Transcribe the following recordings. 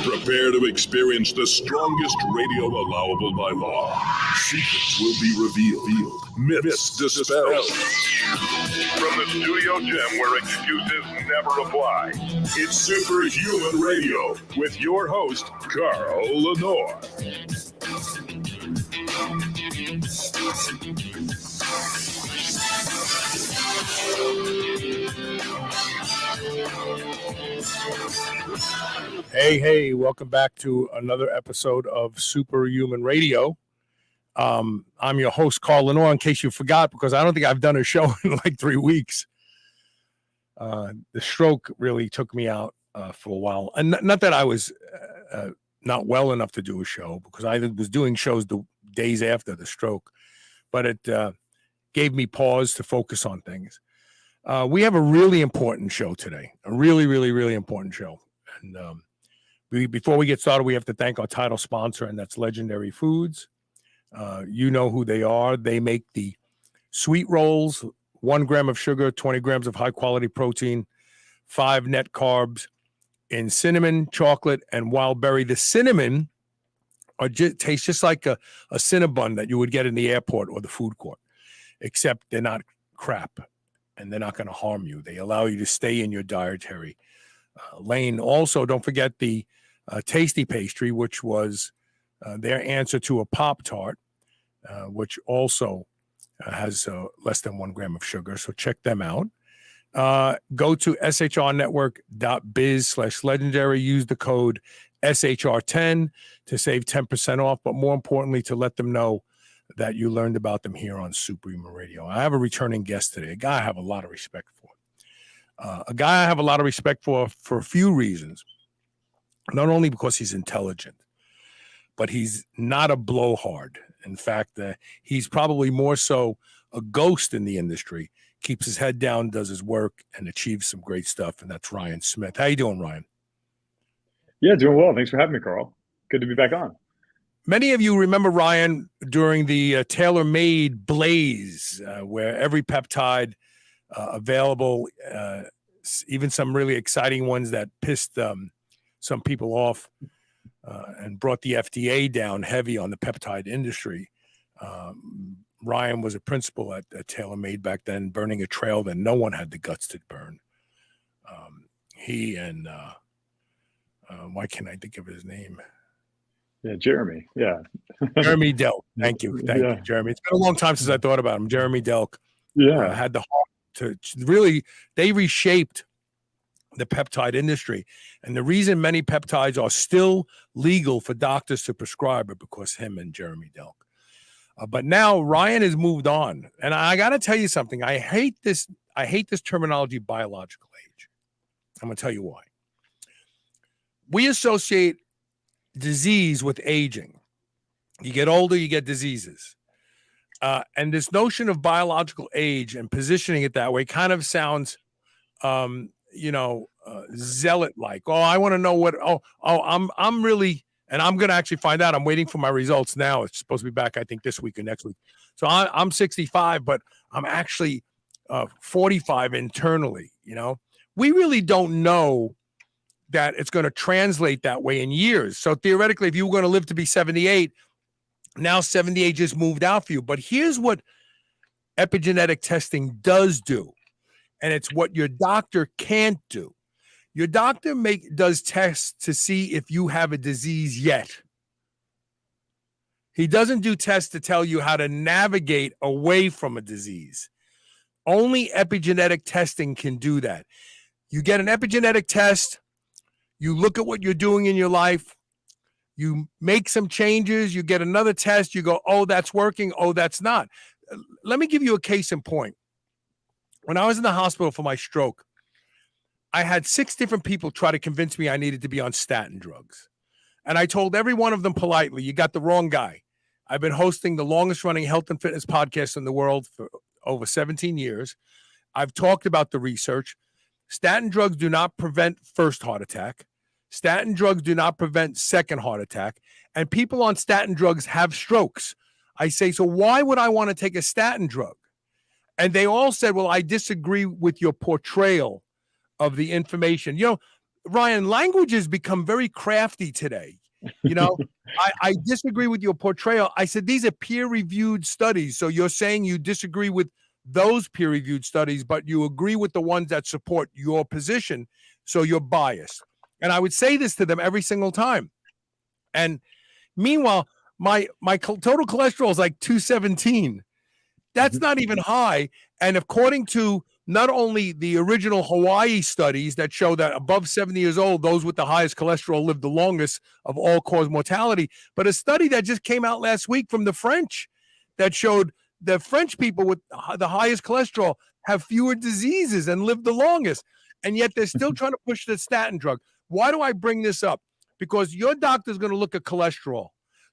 Prepare to experience the strongest radio allowable by law. Secrets will be revealed. Myths dispelled. From the studio gym where excuses never apply, it's Superhuman Radio with your host, Carl Lenore. Hey, welcome back to another episode of Superhuman Radio. I'm your host, Carl Lenore, in case you forgot, because I don't think I've done a show in like 3 weeks. The stroke really took me out for a while. And not that I was not well enough to do a show, because I was doing shows the days after the stroke, but it gave me pause to focus on things. We have a really important show today, a really important show. And before we get started, we have to thank our title sponsor, and that's Legendary Foods. You know who they are. They make the sweet rolls, 1 gram of sugar, 20 grams of high-quality protein, 5 net carbs in cinnamon, chocolate, and wild berry. The cinnamon tastes just like a Cinnabon that you would get in the airport or the food court, except they're not crap, and they're not going to harm you. They allow you to stay in your dietary lane. Also, don't forget the Tasty Pastry, which was their answer to a Pop-Tart, which also has less than 1 gram of sugar. So check them out. Go to shrnetwork.biz/legendary. Use the code SHR10 to save 10% off, but more importantly, to let them know that you learned about them here on Superhuman Radio. I have a returning guest today, a guy I have a lot of respect for. A few reasons. Not only because he's intelligent, but he's not a blowhard. In fact, he's probably more so a ghost in the industry, keeps his head down, does his work, and achieves some great stuff, and that's Ryan Smith. How you doing, Ryan? Yeah, doing well. Thanks for having me, Carl. Good to be back on. Many of you remember Ryan during the tailor-made blaze, where every peptide available, even some really exciting ones that pissed some people off and brought the FDA down heavy on the peptide industry. Ryan was a principal at TaylorMade back then, burning a trail that no one had the guts to burn. He and why can't I think of his name? Yeah, Jeremy. Yeah. Jeremy Delk. Thank you, Jeremy. It's been a long time since I thought about him. Jeremy Delk had the heart to really, they reshaped the peptide industry. And the reason many peptides are still legal for doctors to prescribe are because him and Jeremy Delk. But now Ryan has moved on. And I got to tell you something. I hate this terminology, biological age. I'm going to tell you why. We associate disease with aging. You get older, you get diseases. And this notion of biological age and positioning it that way kind of sounds, zealot-like. Oh, I want to know what. I'm really And I'm going to actually find out. I'm waiting for my results now. It's supposed to be back, I think, this week or next week. So I'm 65, but I'm actually 45 internally. We really don't know that it's going to translate that way in years. So theoretically, if you were going to live to be 78, now 78 just moved out for you. But here's what epigenetic testing does do, and it's what your doctor can't do. Your doctor does tests to see if you have a disease yet. He doesn't do tests to tell you how to navigate away from a disease. Only epigenetic testing can do that. You get an epigenetic test, you look at what you're doing in your life, you make some changes, you get another test, you go, oh, that's working, oh, that's not. Let me give you a case in point. When I was in the hospital for my stroke, I had 6 different people try to convince me I needed to be on statin drugs. And I told every one of them politely, you got the wrong guy. I've been hosting the longest running health and fitness podcast in the world for over 17 years. I've talked about the research. Statin drugs do not prevent first heart attack. Statin drugs do not prevent second heart attack. And people on statin drugs have strokes. I say, so why would I want to take a statin drug? And they all said, well, I disagree with your portrayal of the information. Ryan, language has become very crafty today. I disagree with your portrayal. I said, these are peer-reviewed studies. So you're saying you disagree with those peer-reviewed studies, but you agree with the ones that support your position. So you're biased. And I would say this to them every single time. And meanwhile, my total cholesterol is like 217. That's not even high. And according to not only the original Hawaii studies that show that above 70 years old, those with the highest cholesterol live the longest of all-cause mortality, but a study that just came out last week from the French that showed the French people with the highest cholesterol have fewer diseases and live the longest. And yet they're still trying to push the statin drug. Why do I bring this up? Because your doctor's going to look at cholesterol.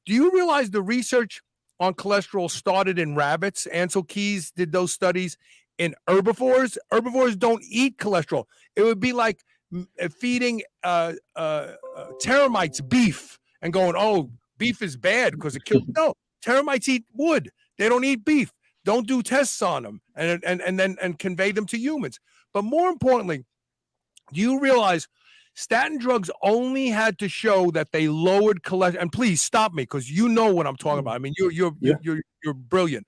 Do you realize the research on cholesterol started in rabbits? Ansel Keys did those studies. In herbivores, herbivores don't eat cholesterol. It would be like feeding termites beef and going, oh, beef is bad because it kills. No, termites eat wood. They don't eat beef. Don't do tests on them and convey them to humans. But more importantly, do you realize statin drugs only had to show that they lowered cholesterol? And please stop me because you know what I'm talking about. I mean, you're brilliant.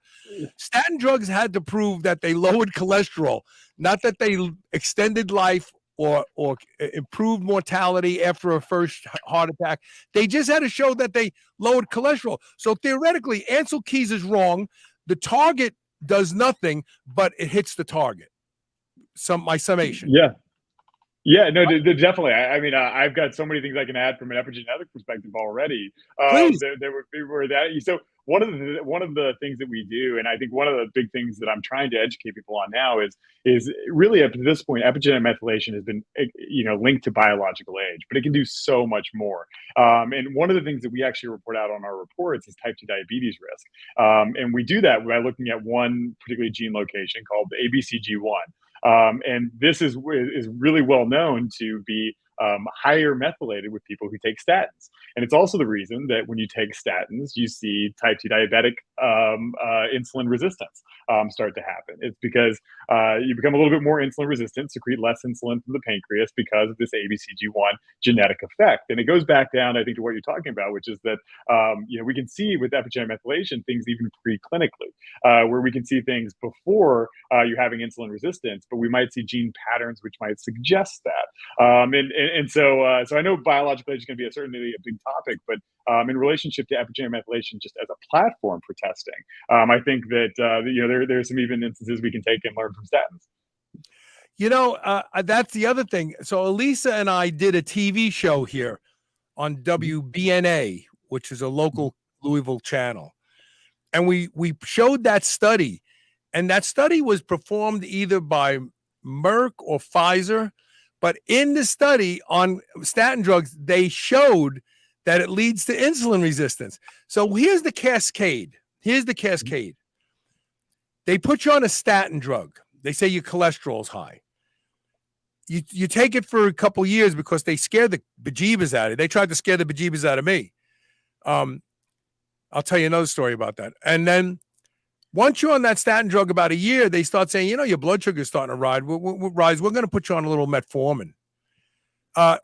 Statin drugs had to prove that they lowered cholesterol, not that they extended life or improved mortality after a first heart attack. They just had to show that they lowered cholesterol. So theoretically, Ansel Keys is wrong. The target does nothing, but it hits the target. My summation. Yeah, no, definitely. I mean, I've got so many things I can add from an epigenetic perspective already. There were that. So one of the things that we do, and I think one of the big things that I'm trying to educate people on now is really up to this point, epigenetic methylation has been linked to biological age, but it can do so much more. And one of the things that we actually report out on our reports is type 2 diabetes risk, and we do that by looking at one particular gene location called the ABCG1. And this is really well known to be higher methylated with people who take statins. And it's also the reason that when you take statins, you see type 2 diabetic insulin resistance start to happen. It's because you become a little bit more insulin resistant, secrete less insulin from the pancreas because of this ABCG1 genetic effect. And it goes back down, I think, to what you're talking about, which is that we can see with epigenetic methylation things even preclinically, where we can see things before you're having insulin resistance, but we might see gene patterns which might suggest that. So I know biological age is going to be certainly a big topic, but in relationship to epigenetic methylation, just as a platform for testing, I think that there are some even instances we can take and learn from statins. That's the other thing. So Elisa and I did a TV show here on WBNA, which is a local Louisville channel, and we showed that study, and that study was performed either by Merck or Pfizer. But in the study on statin drugs, they showed that it leads to insulin resistance. So here's the cascade. They put you on a statin drug. They say your cholesterol is high. You take it for a couple years because they scare the bejeebas out of you. They tried to scare the bejeebas out of me. I'll tell you another story about that. And then once you're on that statin drug about a year, they start saying, your blood sugar is starting to rise. We're going to put you on a little metformin.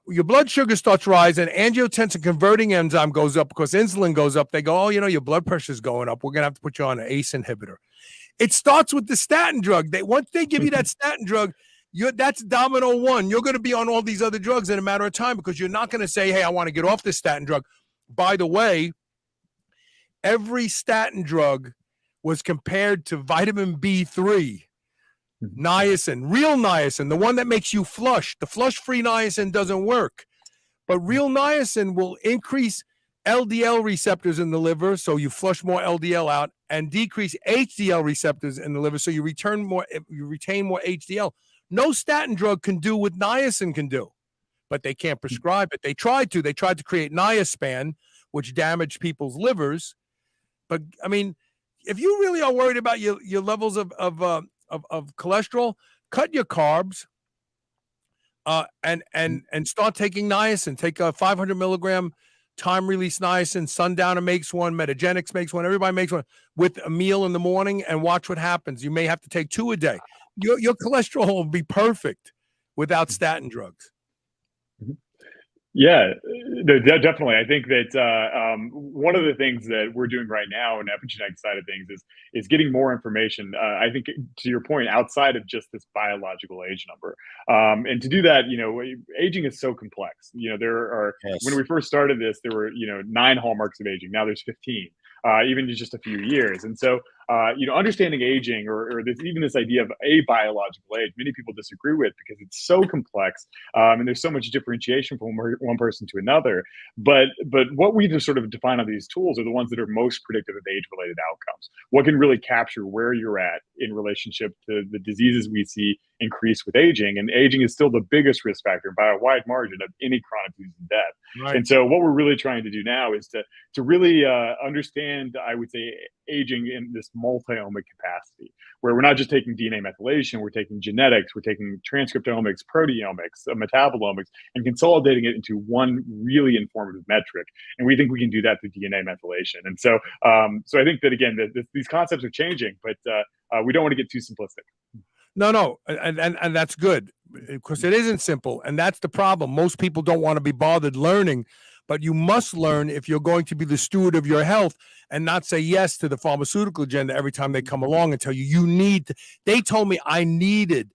Your blood sugar starts rising, angiotensin converting enzyme goes up because insulin goes up. They go, your blood pressure is going up. We're going to have to put you on an ACE inhibitor. It starts with the statin drug. Once they give you that statin drug, that's domino one. You're going to be on all these other drugs in a matter of time because you're not going to say, hey, I want to get off this statin drug. By the way, every statin drug was compared to vitamin B3, niacin, real niacin, the one that makes you flush. The flush-free niacin doesn't work, but real niacin will increase LDL receptors in the liver, so you flush more LDL out, and decrease HDL receptors in the liver, so you retain more HDL. No statin drug can do what niacin can do, but they can't prescribe it. They tried to create niaspan, which damaged people's livers. But I mean, if you really are worried about your levels of cholesterol, cut your carbs, and start taking niacin. Take a 500 milligram time release niacin. Sundowner makes one, Metagenics makes one, everybody makes one with a meal in the morning, and watch what happens. You may have to take 2 a day. Your cholesterol will be perfect without statin drugs. Yeah, definitely. I think that one of the things that we're doing right now in the epigenetic side of things is getting more information. I think, to your point, outside of just this biological age number, and to do that, aging is so complex. There are when we first started this, there were 9 hallmarks of aging. Now there's 15, even in just a few years. And so, understanding aging or even this idea of a biological age, many people disagree with because it's so complex, and there's so much differentiation from one person to another. But what we just sort of define on these tools are the ones that are most predictive of age-related outcomes. What can really capture where you're at in relationship to the diseases we see increase with aging, and aging is still the biggest risk factor by a wide margin of any chronic disease and death. Right. And so what we're really trying to do now is to really understand, I would say, aging in this multi-omic capacity, where we're not just taking DNA methylation, we're taking genetics, we're taking transcriptomics, proteomics, metabolomics, and consolidating it into one really informative metric. And we think we can do that through DNA methylation. And so, so I think that, again, these concepts are changing, but we don't want to get too simplistic. No, and that's good, because it isn't simple, and that's the problem. Most people don't want to be bothered learning, but you must learn if you're going to be the steward of your health and not say yes to the pharmaceutical agenda every time they come along and tell you need to. They told me I needed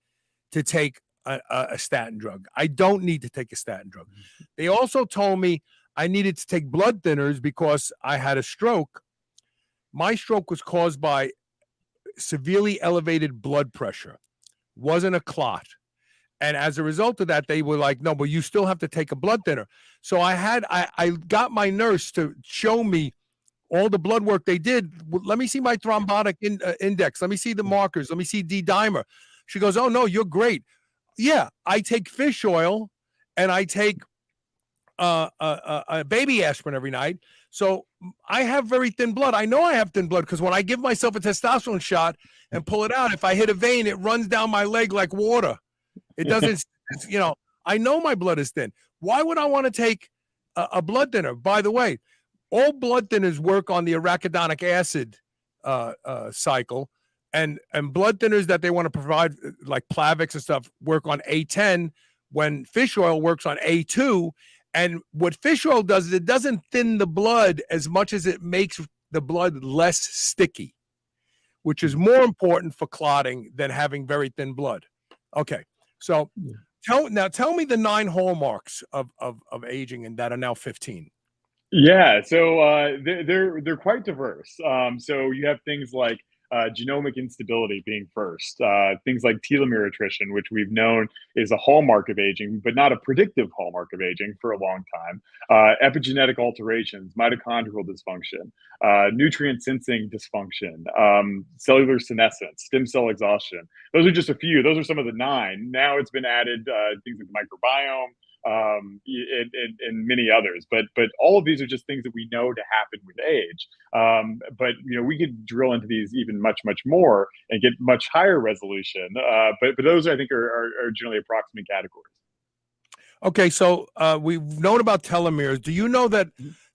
to take a statin drug. I don't need to take a statin drug. They also told me I needed to take blood thinners because I had a stroke. My stroke was caused by severely elevated blood pressure. Wasn't a clot. And as a result of that, they were like, no, but you still have to take a blood thinner. So I got my nurse to show me all the blood work they did. Let me see my thrombotic index. Let me see the markers. Let me see D-dimer. She goes, oh, no, you're great. Yeah, I take fish oil and I take a baby aspirin every night. So I have very thin blood. I know I have thin blood because when I give myself a testosterone shot and pull it out, if I hit a vein, it runs down my leg like water. It doesn't, I know my blood is thin. Why would I want to take a blood thinner? By the way, all blood thinners work on the arachidonic acid cycle, and blood thinners that they want to provide, like Plavix and stuff, work on A10, when fish oil works on A2. And what fish oil does is it doesn't thin the blood as much as it makes the blood less sticky, which is more important for clotting than having very thin blood. Okay, so tell me the 9 hallmarks of aging and that are now 15. Yeah, so they're quite diverse. So you have things like genomic instability being first, things like telomere attrition, which we've known is a hallmark of aging, but not a predictive hallmark of aging for a long time. Epigenetic alterations, mitochondrial dysfunction, nutrient sensing dysfunction, cellular senescence, stem cell exhaustion. Those are just a few. Those are some of the 9. Now it's been added things like the microbiome, and many others, but all of these are just things that we know to happen with age. But we could drill into these even much more and get much higher resolution. But those I think are generally approximate categories. Okay, so we've known about telomeres. Do you know that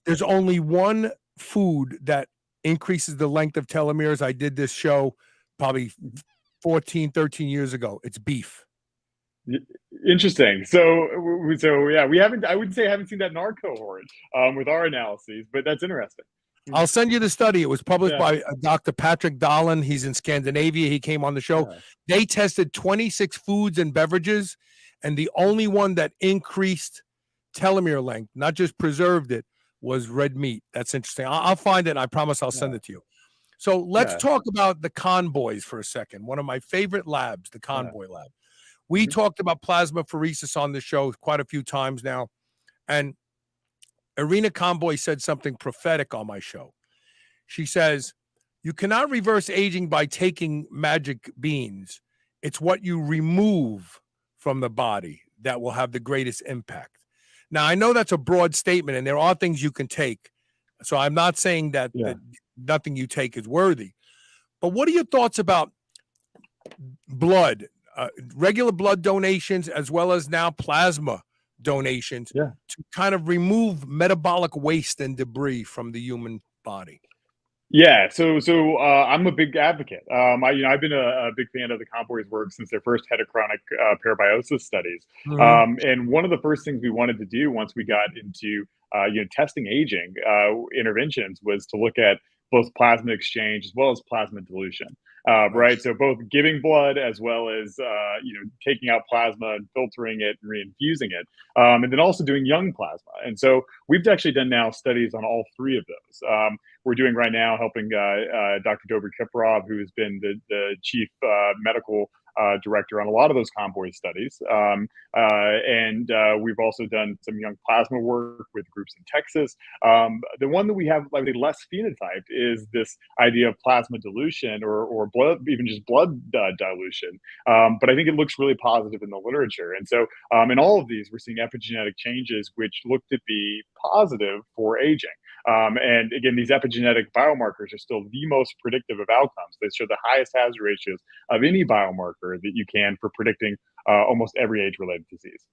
There's only one food that increases the length of telomeres. I did this show probably 14, 13 years ago. It's beef. Interesting. So yeah, we haven't. I wouldn't say I haven't seen that in our cohort with our analyses, but that's interesting. I'll send you the study. It was published Yeah. by Dr. Patrick Dahlin. He's in Scandinavia. He came on the show. Yeah. They tested 26 foods and beverages, and the only one that increased telomere length, not just preserved it, was red meat. That's interesting. I'll find it, and I promise I'll send it to you. So let's talk about the Conboys for a second. One of my favorite labs, the Conboy lab. We talked about plasmapheresis on the show quite a few times now, and Irina Conboy said something prophetic on my show. She says, you cannot reverse aging by taking magic beans. It's what you remove from the body that will have the greatest impact. Now, I know that's a broad statement, and there are things you can take. So I'm not saying that nothing you take is worthy. But what are your thoughts about blood, regular blood donations, as well as now plasma donations to kind of remove metabolic waste and debris from the human body? Yeah, so I'm a big advocate. I've been a big fan of the Conboy's work since their first heterochronic parabiosis studies. And one of the first things we wanted to do once we got into testing aging interventions was to look at both plasma exchange as well as plasma dilution. Right, so both giving blood as well as taking out plasma and filtering it and reinfusing it, and then also doing young plasma. And so we've actually done now studies on all three of those. We're doing right now helping Dr. Dobry Kiprov, who has been the chief medical director on a lot of those Conboy studies. And we've also done some young plasma work with groups in Texas. The one that we have like less phenotyped is this idea of plasma dilution or blood, even just blood dilution. But I think it looks really positive in the literature. And so in all of these, we're seeing epigenetic changes which look to be positive for aging. And again, these epigenetic biomarkers are still the most predictive of outcomes. They show the highest hazard ratios of any biomarker that you can for predicting almost every age-related disease.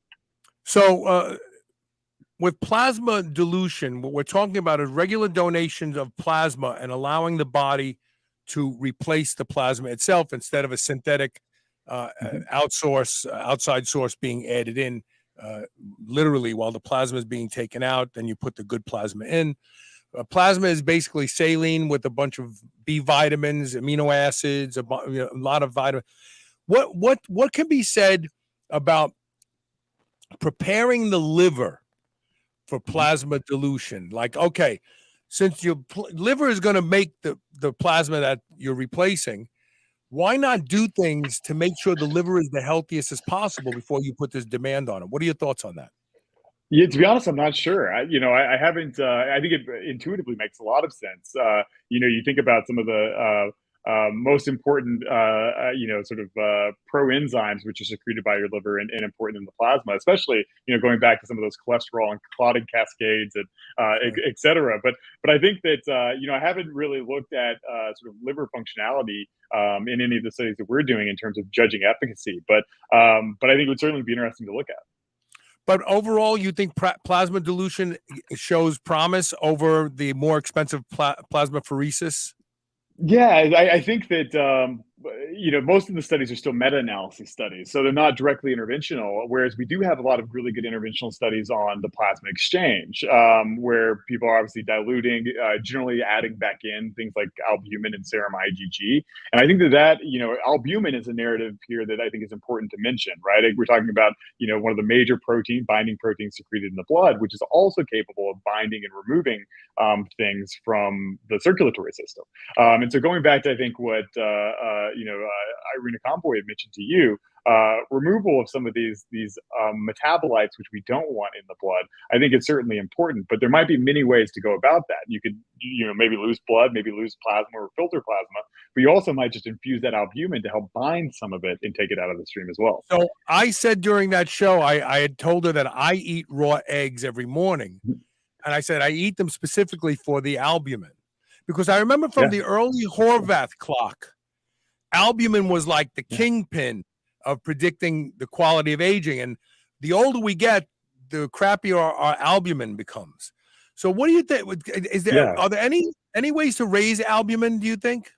So with plasma dilution, what we're talking about is regular donations of plasma and allowing the body to replace the plasma itself instead of a synthetic outside source being added in. Literally, while the plasma is being taken out, then you put the good plasma in. Plasma is basically saline with a bunch of B vitamins, amino acids, a lot of vitamins. What can be said about preparing the liver for plasma dilution? Like, okay, since your liver is going to make the plasma that you're replacing, why not do things to make sure the liver is the healthiest as possible before you put this demand on it? What are your thoughts on that? Yeah, to be honest, I'm not sure. I haven't. I think it intuitively makes a lot of sense. You think about some of the most important, sort of proenzymes which are secreted by your liver and important in the plasma, especially going back to some of those cholesterol and clotting cascades and et cetera. But I think that I haven't really looked at sort of liver functionality in any of the studies that we're doing in terms of judging efficacy. But I think it would certainly be interesting to look at. But overall, you think plasma dilution shows promise over the more expensive plasmapheresis? Yeah, I think that most of the studies are still meta-analysis studies, so they're not directly interventional. Whereas we do have a lot of really good interventional studies on the plasma exchange, where people are obviously diluting, generally adding back in things like albumin and serum IgG. And I think that albumin is a narrative here that I think is important to mention. Right, we're talking about one of the major binding proteins secreted in the blood, which is also capable of binding and removing things from the circulatory system. And so going back to, I think, what Irina Conboy had mentioned to you, removal of some of these metabolites which we don't want in the blood, I think it's certainly important. But there might be many ways to go about that. You could maybe lose blood, maybe lose plasma or filter plasma, but you also might just infuse that albumin to help bind some of it and take it out of the stream as well. So I said during that show, I had told her that I eat raw eggs every morning. And I said I eat them specifically for the albumin. Because I remember from the early Horvath clock, albumin was like the kingpin of predicting the quality of aging. And the older we get, the crappier our albumin becomes. So what do you think? Are there any ways to raise albumin, do you think?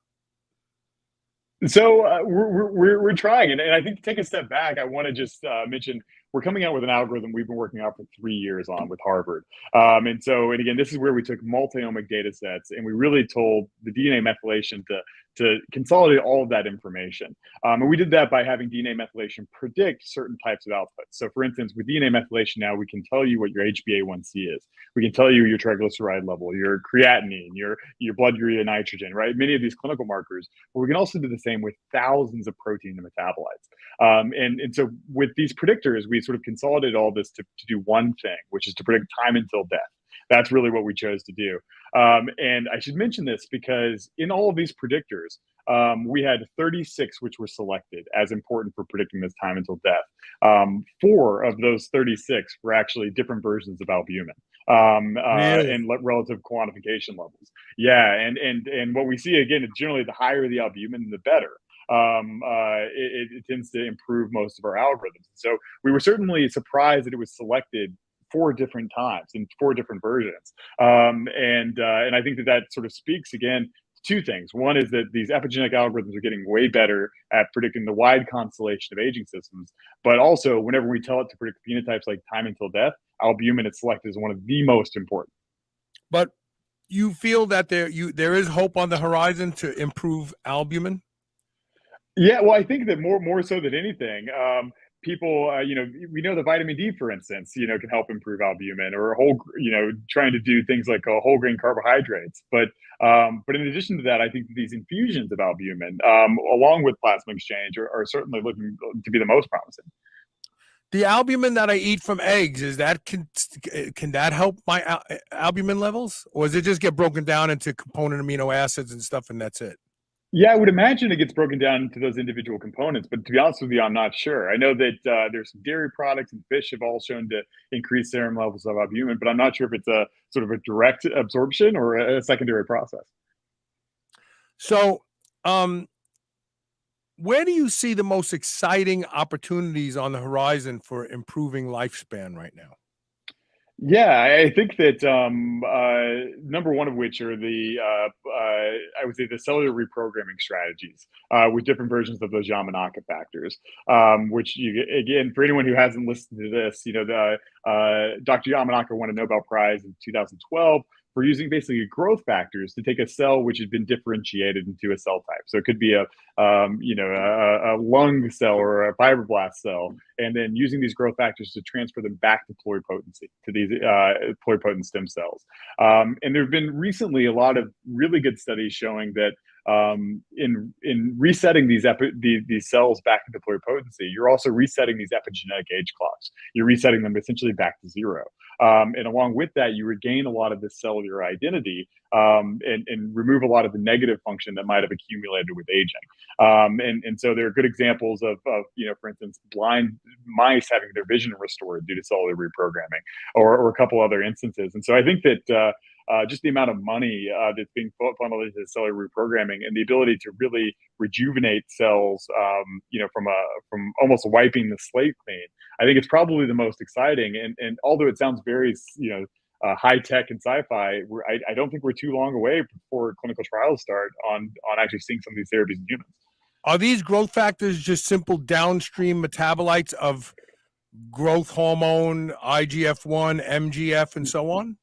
So we're trying, and I think to take a step back, I want to just mention we're coming out with an algorithm we've been working on for 3 years on with Harvard, and again, this is where we took multi-omic data sets and we really told the DNA methylation to consolidate all of that information, and we did that by having DNA methylation predict certain types of outputs. So, for instance, with DNA methylation now, we can tell you what your HbA1c is. We can tell you your triglyceride level, your creatinine, your blood urea nitrogen, right? Many of these clinical markers. But we can also do the same with thousands of protein and metabolites. And so with these predictors, we sort of consolidated all this to do one thing, which is to predict time until death. That's really what we chose to do. And I should mention this because in all of these predictors, we had 36 which were selected as important for predicting this time until death. 4 of those 36 were actually different versions of albumin. Really? And relative quantification levels. Yeah, and what we see again is generally the higher the albumin, the better. It tends to improve most of our algorithms. So we were certainly surprised that it was selected 4 different times in 4 different versions. And I think that sort of speaks again to 2 things. One is that these epigenetic algorithms are getting way better at predicting the wide constellation of aging systems. But also, whenever we tell it to predict phenotypes like time until death, albumin is selected as one of the most important. But you feel that there is hope on the horizon to improve albumin? Yeah, well, I think that more so than anything, people, we know that vitamin D, for instance, can help improve albumin, or trying to do things like whole grain carbohydrates. But in addition to that, I think that these infusions of albumin, along with plasma exchange, are certainly looking to be the most promising. The albumin that I eat from eggs, can that help my albumin levels, or does it just get broken down into component amino acids and stuff, and that's it? Yeah, I would imagine it gets broken down into those individual components, but to be honest with you, I'm not sure. I know that there's some dairy products and fish have all shown to increase serum levels of albumin, but I'm not sure if it's a sort of a direct absorption or a secondary process. So, where do you see the most exciting opportunities on the horizon for improving lifespan right now? Yeah, I think that number one of which are I would say the cellular reprogramming strategies with different versions of those Yamanaka factors. Which again, for anyone who hasn't listened to this, Dr. Yamanaka won a Nobel Prize in 2012 for using basically growth factors to take a cell which had been differentiated into a cell type. So it could be a lung cell or a fibroblast cell, and then using these growth factors to transfer them back to pluripotency, to these pluripotent stem cells. And there have been recently a lot of really good studies showing that in resetting these cells back into pluripotency, you're also resetting these epigenetic age clocks. You're resetting them essentially back to 0. And along with that, you regain a lot of this cellular identity and remove a lot of the negative function that might have accumulated with aging. And so there are good examples of for instance, blind mice having their vision restored due to cellular reprogramming, or a couple other instances. And so I think that just the amount of money that's being funneled into cellular reprogramming and the ability to really rejuvenate cells, from almost wiping the slate clean, I think it's probably the most exciting. And although it sounds very, high tech and sci-fi, I don't think we're too long away before clinical trials start on actually seeing some of these therapies in humans. Are these growth factors just simple downstream metabolites of growth hormone, IGF-1, MGF, and so on?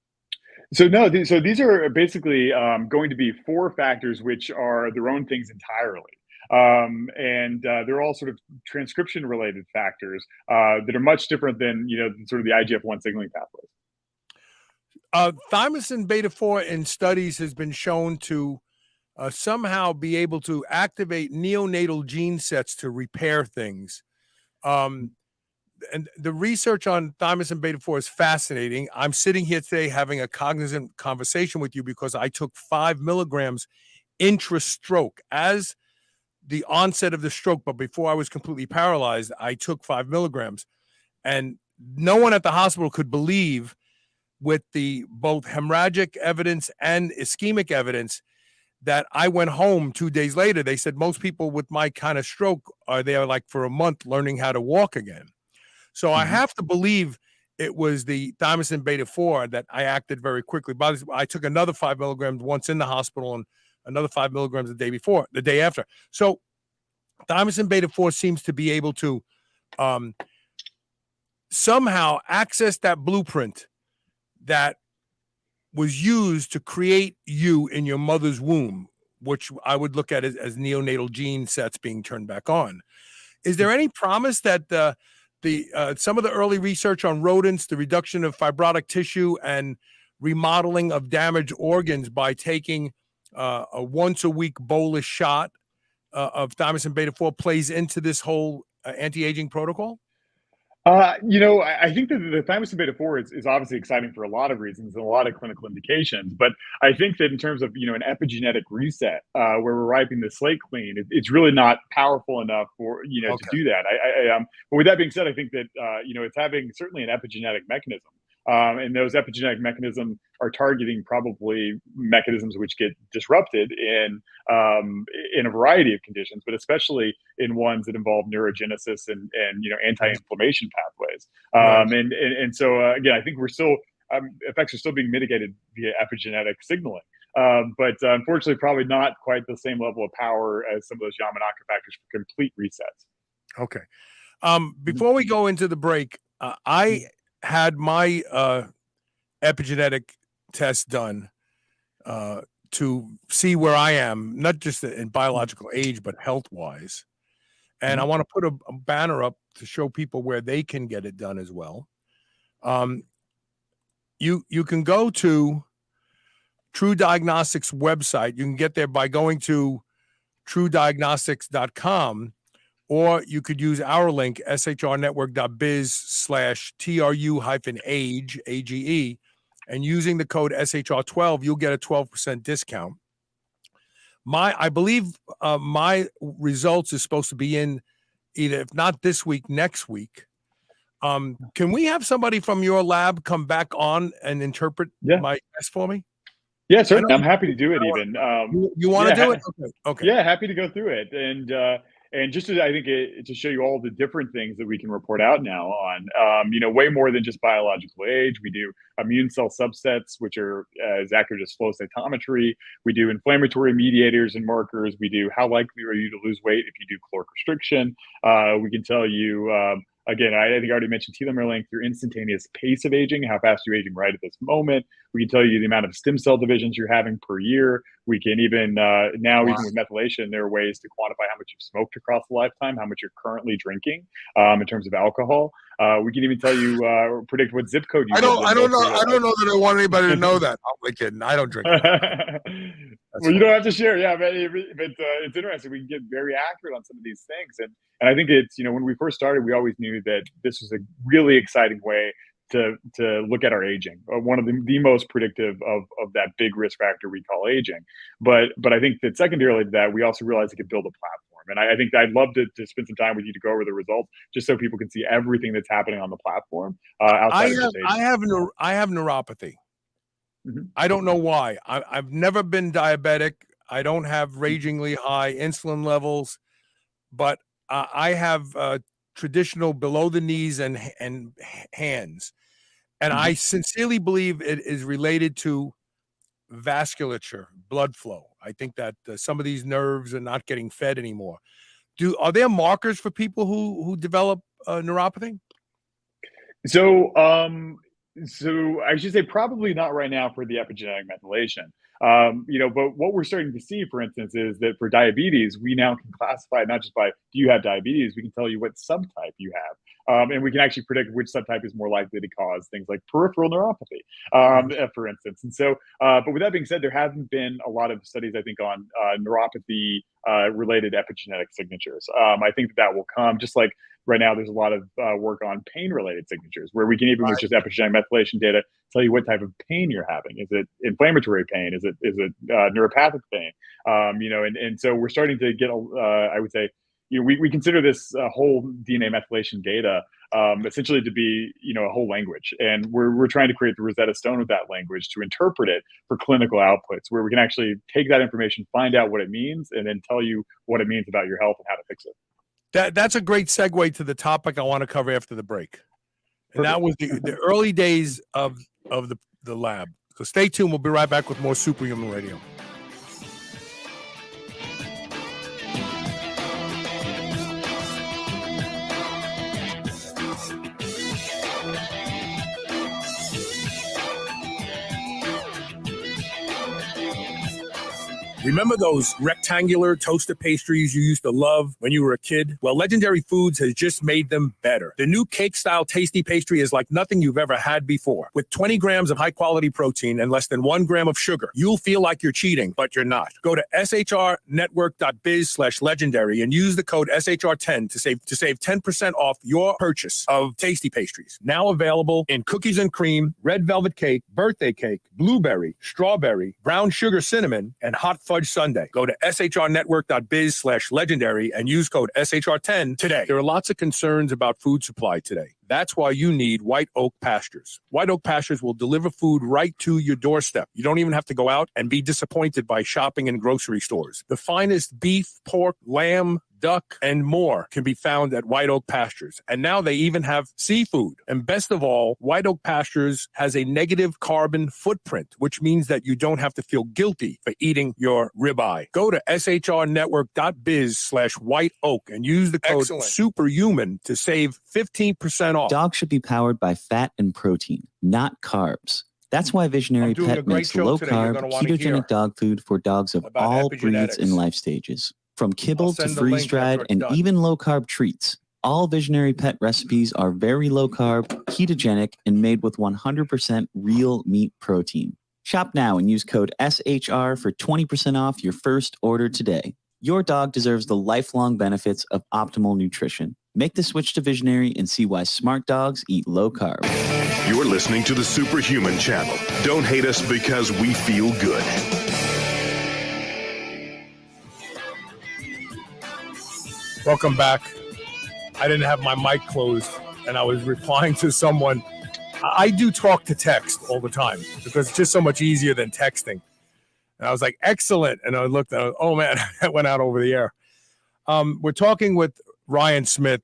So no, these are basically going to be 4 factors which are their own things entirely. And they're all sort of transcription related factors that are much different than sort of the IGF-1 signaling pathways. Thymosin beta-4 in studies has been shown to somehow be able to activate neonatal gene sets to repair things. And the research on thymosin beta-4 is fascinating. I'm sitting here today having a cognizant conversation with you because I took 5 milligrams intra-stroke as the onset of the stroke, but before I was completely paralyzed, I took 5 milligrams. And no one at the hospital could believe, with the both hemorrhagic evidence and ischemic evidence, that I went home 2 days later. They said most people with my kind of stroke are there like for a month learning how to walk again. So I have to believe it was the thymosin beta 4 that I acted very quickly. But I took another 5 milligrams once in the hospital and another 5 milligrams the day after. So thymosin beta 4 seems to be able to somehow access that blueprint that was used to create you in your mother's womb, which I would look at as neonatal gene sets being turned back on. Is there any promise that some of the early research on rodents, the reduction of fibrotic tissue and remodeling of damaged organs by taking a once a week bolus shot of thymosin beta 4 plays into this whole anti-aging protocol? I think that the thymosin beta 4 is obviously exciting for a lot of reasons and a lot of clinical indications. But I think that in terms of, an epigenetic reset, where we're wiping the slate clean, it's really not powerful enough for, to do that. But with that being said, I think that, it's having certainly an epigenetic mechanism. And those epigenetic mechanisms are targeting probably mechanisms which get disrupted in a variety of conditions, but especially in ones that involve neurogenesis and anti-inflammation pathways. And so again, I think we're still effects are still being mitigated via epigenetic signaling. But unfortunately, probably not quite the same level of power as some of those Yamanaka factors for complete resets. Okay. Before we go into the break, I had my epigenetic test done to see where I am, not just in biological age, but health-wise. And I want to put a banner up to show people where they can get it done as well. You can go to True Diagnostics website. You can get there by going to truediagnostics.com, or you could use our link, shrnetwork.biz/TRU-age, AGE, and using the code SHR12, you'll get a 12% discount. I believe my results is supposed to be in either, if not this week, next week. Can we have somebody from your lab come back on and interpret my test for me? Yeah, certainly. I'm happy to do it even. You want to do it? Okay. Yeah, happy to go through it. And just to, I think to show you all the different things that we can report out now on, way more than just biological age. We do immune cell subsets, which are as accurate as flow cytometry. We do inflammatory mediators and markers. We do how likely are you to lose weight if you do caloric restriction. We can tell you, again, I think I already mentioned telomere length, your instantaneous pace of aging, how fast you're aging right at this moment. We can tell you the amount of stem cell divisions you're having per year. We can even, even with methylation, there are ways to quantify how much you've smoked across a lifetime, how much you're currently drinking in terms of alcohol. We can even tell you, predict what zip code you I don't know that I want anybody to know that. I'm kidding. I don't drink. Well, you don't have to share. Yeah, but it's interesting. We can get very accurate on some of these things. And I think it's, when we first started, we always knew that this was a really exciting way to look at our aging, one of the most predictive of that big risk factor we call aging. But I think that secondarily to that, we also realized it could build a platform. And I think I'd love to spend some time with you to go over the results, just so people can see everything that's happening on the platform. Outside of just aging. I have neuropathy. I don't know why. I've never been diabetic. I don't have ragingly high insulin levels, but I have traditional below the knees and hands. And I sincerely believe it is related to vasculature, blood flow. I think that some of these nerves are not getting fed anymore. Are there markers for people who develop neuropathy? So I should say probably not right now for the epigenetic methylation. But what we're starting to see, for instance, is that for diabetes, we now can classify not just by do you have diabetes, we can tell you what subtype you have. And we can actually predict which subtype is more likely to cause things like peripheral neuropathy, for instance. And so, but with that being said, there haven't been a lot of studies, I think, on neuropathy related epigenetic signatures. I think that will come, just like right now there's a lot of work on pain related signatures, where we can even with just epigenetic methylation data tell you what type of pain you're having. Is it inflammatory pain? Is it neuropathic pain? And so we're starting to get, I would say, we consider this whole DNA methylation data essentially to be, a whole language. And we're trying to create the Rosetta Stone of that language to interpret it for clinical outputs, where we can actually take that information, find out what it means, and then tell you what it means about your health and how to fix it. That's a great segue to the topic I want to cover after the break. And that was the early days of the lab. So stay tuned. We'll be right back with more Superhuman Radio. Remember those rectangular toaster pastries you used to love when you were a kid? Well, Legendary Foods has just made them better. The new cake-style tasty pastry is like nothing you've ever had before. With 20 grams of high-quality protein and less than 1 gram of sugar, you'll feel like you're cheating, but you're not. Go to shrnetwork.biz/legendary and use the code SHR10 to save 10% off your purchase of tasty pastries. Now available in cookies and cream, red velvet cake, birthday cake, blueberry, strawberry, brown sugar cinnamon, and hot fudge sundae. Go to shrnetwork.biz/legendary and use code SHR10 today. There are lots of concerns about food supply today. That's why you need White Oak Pastures. White Oak Pastures will deliver food right to your doorstep. You don't even have to go out and be disappointed by shopping in grocery stores. The finest beef, pork, lamb, duck, and more can be found at White Oak Pastures. And now they even have seafood. And best of all, White Oak Pastures has a negative carbon footprint, which means that you don't have to feel guilty for eating your ribeye. Go to shrnetwork.biz/white oak and use the code SUPERHUMAN to save 15% off. Dogs should be powered by fat and protein, not carbs. That's why Visionary Pet makes low-carb, ketogenic dog food for dogs of all breeds and life stages. From kibble to freeze-dried and even low-carb treats, all Visionary Pet recipes are very low-carb, ketogenic, and made with 100% real meat protein. Shop now and use code SHR for 20% off your first order today. Your dog deserves the lifelong benefits of optimal nutrition. Make the switch to Visionary and see why smart dogs eat low-carb. You're listening to the Superhuman Channel. Don't hate us because we feel good. Welcome back. I didn't have my mic closed, and I was replying to someone. I do talk to text all the time because it's just so much easier than texting. And I was like, excellent. And I looked at it, oh, man, that went out over the air. We're talking with Ryan Smith.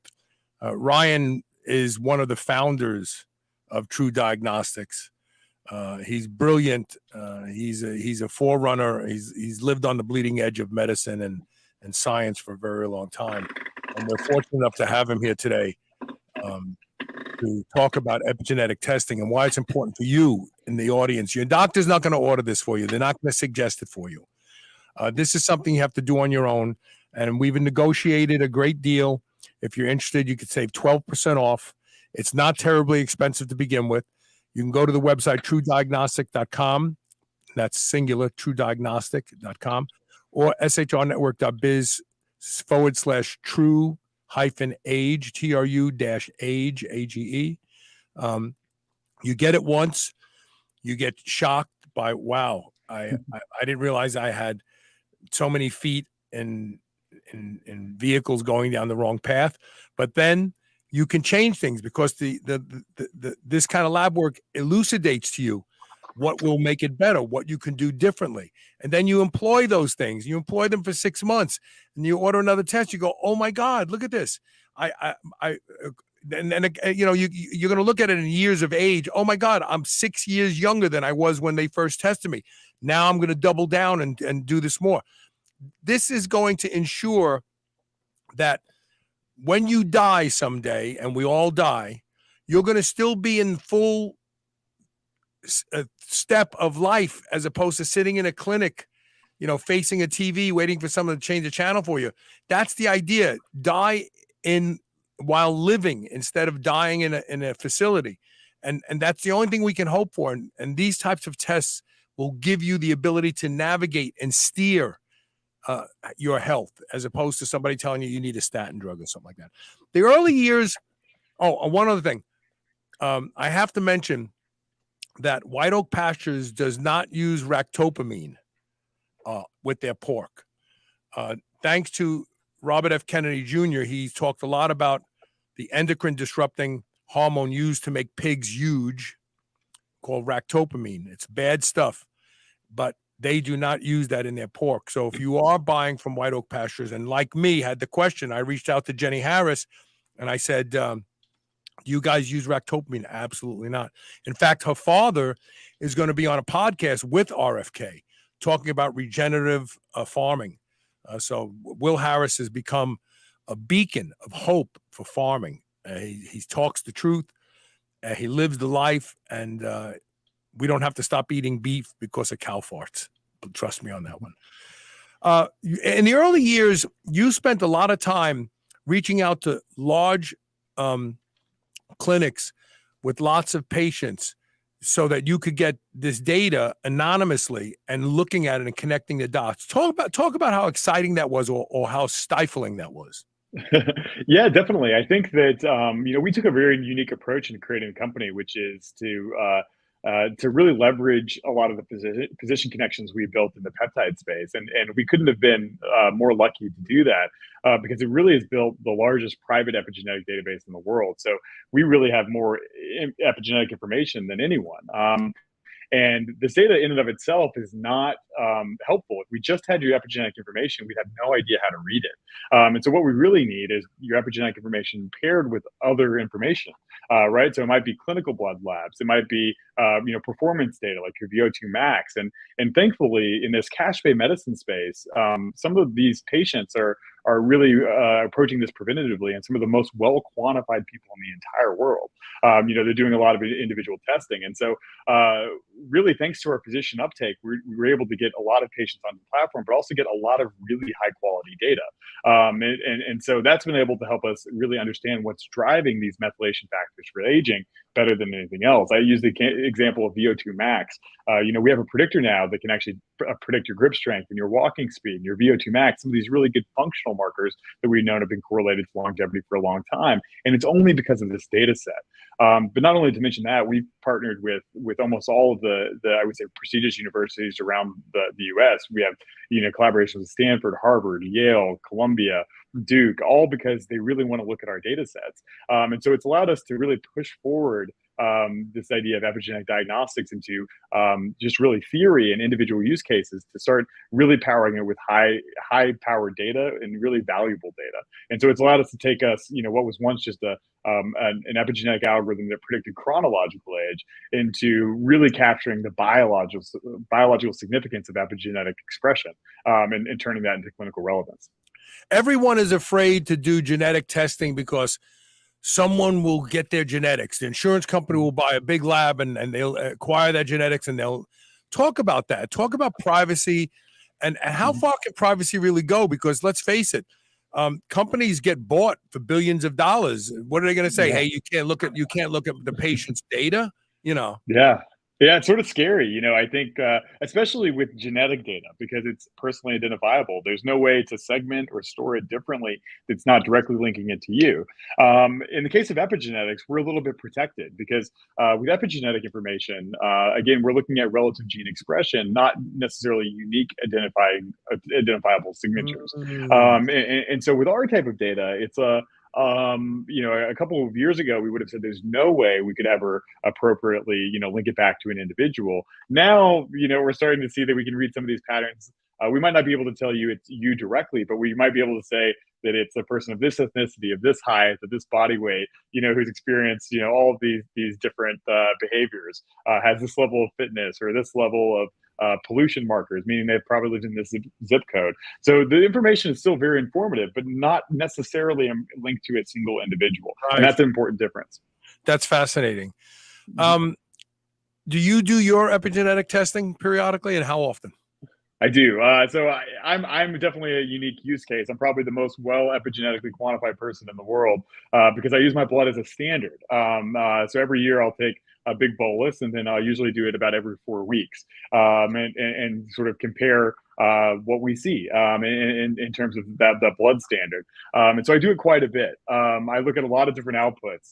Ryan is one of the founders of True Diagnostics. He's brilliant. He's a forerunner. He's lived on the bleeding edge of medicine and science for a very long time. And we're fortunate enough to have him here today to talk about epigenetic testing and why it's important for you in the audience. Your doctor's not going to order this for you. They're not going to suggest it for you. This is something you have to do on your own. And we've negotiated a great deal. If you're interested, you could save 12% off. It's not terribly expensive to begin with. You can go to the website, truediagnostic.com. That's singular, truediagnostic.com. Or shrnetwork.biz/true-age, TRU-age, AGE. You get it once, you get shocked by, wow, I didn't realize I had so many feet in vehicles going down the wrong path. But then you can change things because this kind of lab work elucidates to you what will make it better, what you can do differently. And then you employ those things. You employ them for 6 months and you order another test. You go, oh my God, look at this. You're going to look at it in years of age. Oh my God, I'm 6 years younger than I was when they first tested me. Now I'm going to double down and do this more. This is going to ensure that when you die someday, and we all die, you're going to still be in full step of life as opposed to sitting in a clinic, facing a TV, waiting for someone to change the channel for you. That's the idea. Die while living instead of dying in a facility. And that's the only thing we can hope for. And these types of tests will give you the ability to navigate and steer your health as opposed to somebody telling you need a statin drug or something like that. The early years. Oh, one other thing. I have to mention that White Oak Pastures does not use ractopamine with their pork. Thanks to Robert F. Kennedy Jr., he talked a lot about the endocrine disrupting hormone used to make pigs huge called ractopamine. It's bad stuff, but they do not use that in their pork. So if you are buying from White Oak Pastures and like me had the question, I reached out to Jenny Harris and I said, Do you guys use ractopamine? Absolutely not. In fact, her father is going to be on a podcast with RFK talking about regenerative farming. So Will Harris has become a beacon of hope for farming. He talks the truth. He lives the life, and we don't have to stop eating beef because of cow farts. But trust me on that one. In the early years, you spent a lot of time reaching out to large clinics with lots of patients so that you could get this data anonymously and looking at it and connecting the dots. Talk about how exciting that was, or how stifling that was. Yeah, definitely. I think that we took a very unique approach in creating the company, which is to really leverage a lot of the physician connections we built in the peptide space, and we couldn't have been more lucky to do that because it really has built the largest private epigenetic database in the world. So we really have more epigenetic information than anyone. And this data in and of itself is not helpful. If we just had your epigenetic information, we'd have no idea how to read it. And so what we really need is your epigenetic information paired with other information, right? So it might be clinical blood labs. It might be, performance data like your VO2 max. And thankfully, in this cash pay medicine space, some of these patients are really approaching this preventatively, and some of the most well quantified people in the entire world. They're doing a lot of individual testing. And so really, thanks to our physician uptake, we were able to get a lot of patients on the platform, but also get a lot of really high quality data. And so that's been able to help us really understand what's driving these methylation factors for aging better than anything else. I use the example of VO2 max. We have a predictor now that can actually predict your grip strength and your walking speed and your VO2 max, some of these really good functional markers that we've known have been correlated to longevity for a long time. And it's only because of this data set. But not only to mention that, we've partnered with almost all of the I would say prestigious universities around the US. We have collaborations with Stanford, Harvard, Yale, Columbia, Duke, all because they really want to look at our data sets. And so it's allowed us to really push forward this idea of epigenetic diagnostics into just really theory and individual use cases to start really powering it with high powered data and really valuable data. And so it's allowed us to take us, what was once just an epigenetic algorithm that predicted chronological age into really capturing the biological significance of epigenetic expression and turning that into clinical relevance. Everyone is afraid to do genetic testing because someone will get their genetics. The insurance company will buy a big lab and they'll acquire that genetics, and they'll talk about that. Talk about privacy and how far can privacy really go? Because let's face it, companies get bought for billions of dollars. What are they going to say? Yeah. Hey, you can't look at the patient's data, Yeah, it's sort of scary, I think, especially with genetic data, because it's personally identifiable. There's no way to segment or store it differently that's not directly linking it to you. In the case of epigenetics, we're a little bit protected because with epigenetic information, again, we're looking at relative gene expression, not necessarily unique identifiable signatures. And so with our type of data, it's a couple of years ago, we would have said there's no way we could ever appropriately, link it back to an individual. Now, we're starting to see that we can read some of these patterns. We might not be able to tell you it's you directly, but we might be able to say that it's a person of this ethnicity, of this height, of this body weight, who's experienced, all of these different behaviors, has this level of fitness or this level of pollution markers, meaning they've probably lived in this zip code. So the information is still very informative, but not necessarily linked to a single individual. Right. And that's an important difference. That's fascinating. Do you do your epigenetic testing periodically, and how often? I do. So I'm definitely a unique use case. I'm probably the most well epigenetically quantified person in the world because I use my blood as a standard. So every year I'll take a big bolus, and then I'll usually do it about every 4 weeks and sort of compare what we see in terms of that blood standard. And so I do it quite a bit. I look at a lot of different outputs,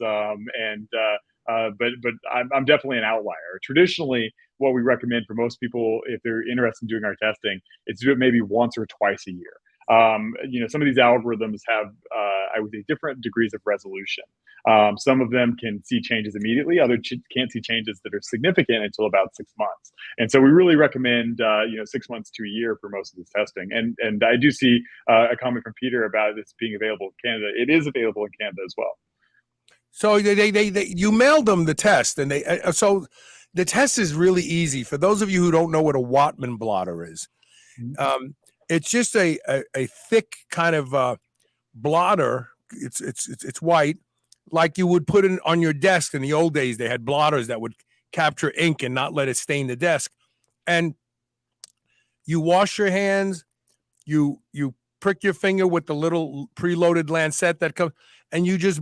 but I'm definitely an outlier. Traditionally, what we recommend for most people, if they're interested in doing our testing, is to do it maybe once or twice a year. Some of these algorithms have, I would say, different degrees of resolution. Some of them can see changes immediately. Others can't see changes that are significant until about 6 months. And so we really recommend, 6 months to a year for most of this testing. And I do see a comment from Peter about this being available in Canada. It is available in Canada as well. So you mailed them the test, and so the test is really easy. For those of you who don't know what a Whatman blotter is, it's just a thick kind of blotter. It's white, like you would put it on your desk in the old days. They had blotters that would capture ink and not let it stain the desk. And you wash your hands, you prick your finger with the little preloaded lancet that comes, and you just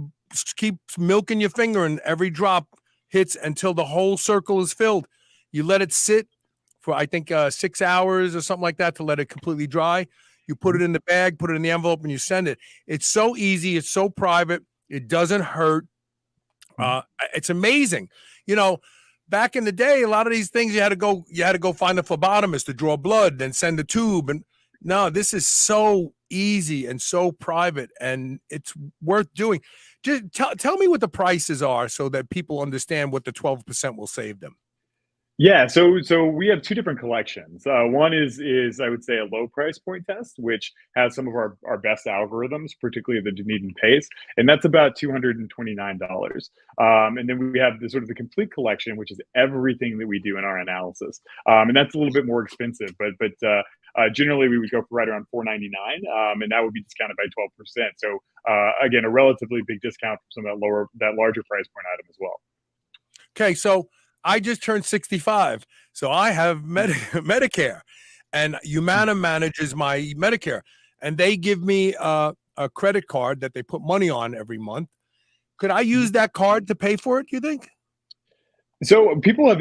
keep milking your finger, and every drop hits until the whole circle is filled. You let it sit for, I think, 6 hours or something like that to let it completely dry. You put it in the bag, put it in the envelope, and you send it. It's so easy. It's so private. It doesn't hurt. It's amazing. You know, back in the day, a lot of these things you had to go find a phlebotomist to draw blood, then send a tube. And no, this is so easy and so private, and it's worth doing. Just tell me what the prices are so that people understand what the 12% will save them. Yeah, so we have two different collections. One is I would say a low price point test, which has some of our best algorithms, particularly the Dunedin pace, and that's about $229. And then we have the sort of the complete collection, which is everything that we do in our analysis, and that's a little bit more expensive, but generally we would go for right around $499, and that would be discounted by 12%. So again, a relatively big discount from some of that larger price point item as well. Okay, so I just turned 65, so I have Medicare, and Humana manages my Medicare, and they give me a credit card that they put money on every month. Could I use that card to pay for it, you think? So people have